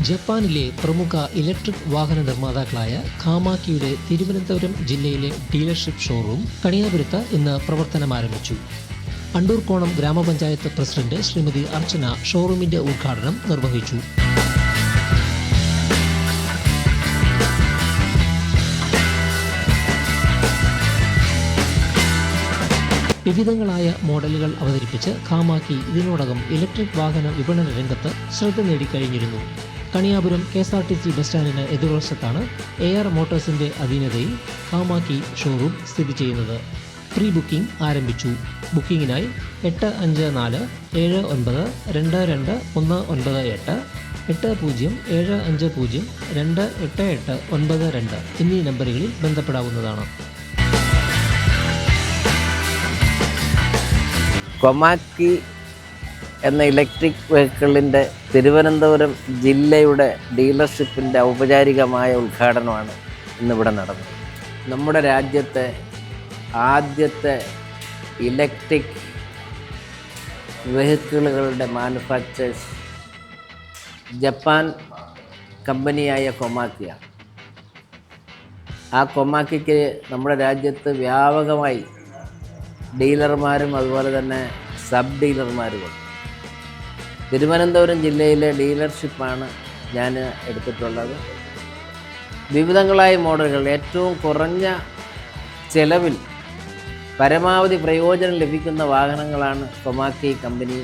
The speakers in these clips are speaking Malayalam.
ജപ്പാനിലെ പ്രമുഖ ഇലക്ട്രിക് വാഹന നിർമ്മാതാക്കളായ കാമാക്കിയുടെ തിരുവനന്തപുരം ജില്ലയിലെ ഡീലർഷിപ്പ് ഷോറൂം കണിയാപുരത്ത് ഇന്ന് പ്രവർത്തനം ആരംഭിച്ചു. അണ്ടൂർക്കോണം ഗ്രാമപഞ്ചായത്ത് പ്രസിഡന്റ് ശ്രീമതി അർച്ചന ഷോറൂമിന്റെ ഉദ്ഘാടനം നിർവഹിച്ചു. വിവിധങ്ങളായ മോഡലുകൾ അവതരിപ്പിച്ച് കാമാക്കി ഇതിനോടകം ഇലക്ട്രിക് വാഹന വിപണന രംഗത്ത് ശ്രദ്ധ നേടിക്കഴിഞ്ഞിരുന്നു. കണിയാപുരം KSRTC ബസ് സ്റ്റാൻഡിന് എതിർവശത്താണ് AR മോട്ടോഴ്സിന്റെ അധീനതയിൽ കാമാക്കി ഷോറൂം സ്ഥിതി ചെയ്യുന്നത്. പ്രീ ബുക്കിംഗ് ആരംഭിച്ചു. ബുക്കിംഗിനായി 8547922198 8075028892 എന്നീ നമ്പറുകളിൽ ബന്ധപ്പെടാവുന്നതാണ്. കൊമാക്കി എന്ന ഇലക്ട്രിക് വെഹിക്കിളിൻ്റെ തിരുവനന്തപുരം ജില്ലയുടെ ഡീലർഷിപ്പിൻ്റെ ഔപചാരികമായ ഉദ്ഘാടനമാണ് ഇന്നിവിടെ നടന്നത്. നമ്മുടെ രാജ്യത്തെ ആദ്യത്തെ ഇലക്ട്രിക് വെഹിക്കിളുകളുടെ മാനുഫാക്ചേഴ്സ് ജപ്പാൻ കമ്പനിയായ കൊമാക്കിയാണ്. ആ കൊമാക്കിക്ക് നമ്മുടെ രാജ്യത്ത് വ്യാപകമായി ഡീലർമാരും അതുപോലെ തന്നെ സബ് ഡീലർമാരുമുണ്ട്. തിരുവനന്തപുരം ജില്ലയിലെ ഡീലർഷിപ്പാണ് ഞാൻ എടുത്തിട്ടുള്ളത്. വിവിധങ്ങളായ മോഡലുകൾ ഏറ്റവും കുറഞ്ഞ ചെലവിൽ പരമാവധി പ്രയോജനം ലഭിക്കുന്ന വാഹനങ്ങളാണ് കൊമാക്കി കമ്പനി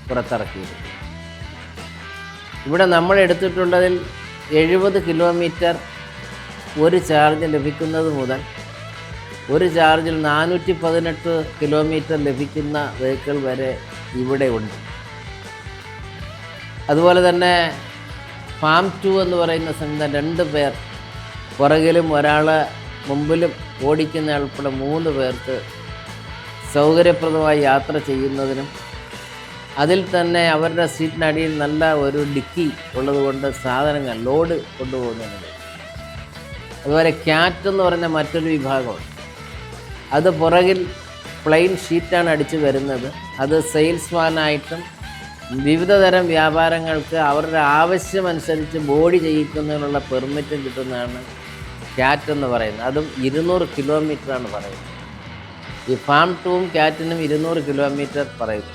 പുറത്തിറക്കിയത്. ഇവിടെ നമ്മൾ എടുത്തിട്ടുള്ളതിൽ 70 കിലോമീറ്റർ ഒരു ചാർജ് ലഭിക്കുന്നത് മുതൽ ഒരു ചാർജിൽ 418 കിലോമീറ്റർ ലഭിക്കുന്ന വെഹിക്കിൾ വരെ ഇവിടെ ഉണ്ട്. അതുപോലെ തന്നെ ഫാം 2 എന്ന് പറയുന്ന സംവിധാനം 2 പേർ പുറകിലും ഒരാൾ മുമ്പിലും ഓടിക്കുന്ന ഉൾപ്പെടെ 3 പേർക്ക് സൗകര്യപ്രദമായി യാത്ര ചെയ്യുന്നതിനും അതിൽ തന്നെ അവരുടെ സീറ്റിനടിയിൽ നല്ല ഒരു ഡിക്കി ഉള്ളതുകൊണ്ട് സാധനങ്ങൾ ലോഡ് കൊണ്ടുപോകുന്നതിന്. അതുപോലെ ക്യാറ്റ് എന്ന് പറഞ്ഞ മറ്റൊരു വിഭാഗമുണ്ട്. അത് പുറകിൽ പ്ലെയിൻ ഷീറ്റാണ് അടിച്ചു വരുന്നത്. അത് സെയിൽസ്മാനായിട്ടും വിവിധ തരം വ്യാപാരങ്ങൾക്ക് അവരുടെ ആവശ്യമനുസരിച്ച് ബോഡി ചെയ്യിക്കുന്നതിനുള്ള പെർമിറ്റും കിട്ടുന്നതാണ് ക്യാറ്റ് എന്ന് പറയുന്നത്. അതും 200 കിലോമീറ്ററാണ് പറയുന്നത്. ഈ ഫാം 2ഉം ക്യാറ്റിനും 200 കിലോമീറ്റർ പറയുന്നു.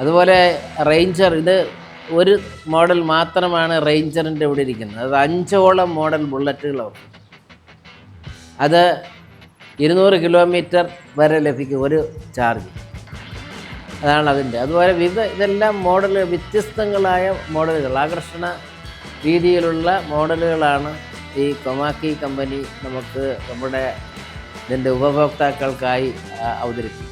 അതുപോലെ റേഞ്ചർ, ഇത് ഒരു മോഡൽ മാത്രമാണ് റേഞ്ചറിൻ്റെ ഇവിടെ ഇരിക്കുന്നത്. അത് 5ഓളം മോഡൽ ബുള്ളറ്റുകളാണ്. അത് 200 കിലോമീറ്റർ വരെ ലഭിക്കും ഒരു ചാർജ്. അതാണ് അതിൻ്റെ. അതുപോലെ ഇതെല്ലാം മോഡലുകൾ, വ്യത്യസ്തങ്ങളായ മോഡലുകൾ, ആകർഷണ രീതിയിലുള്ള മോഡലുകളാണ് ഈ കൊമാക്കി കമ്പനി നമുക്ക് നമ്മുടെ ഇതിൻ്റെ ഉപഭോക്താക്കൾക്കായി അവതരിപ്പിക്കും.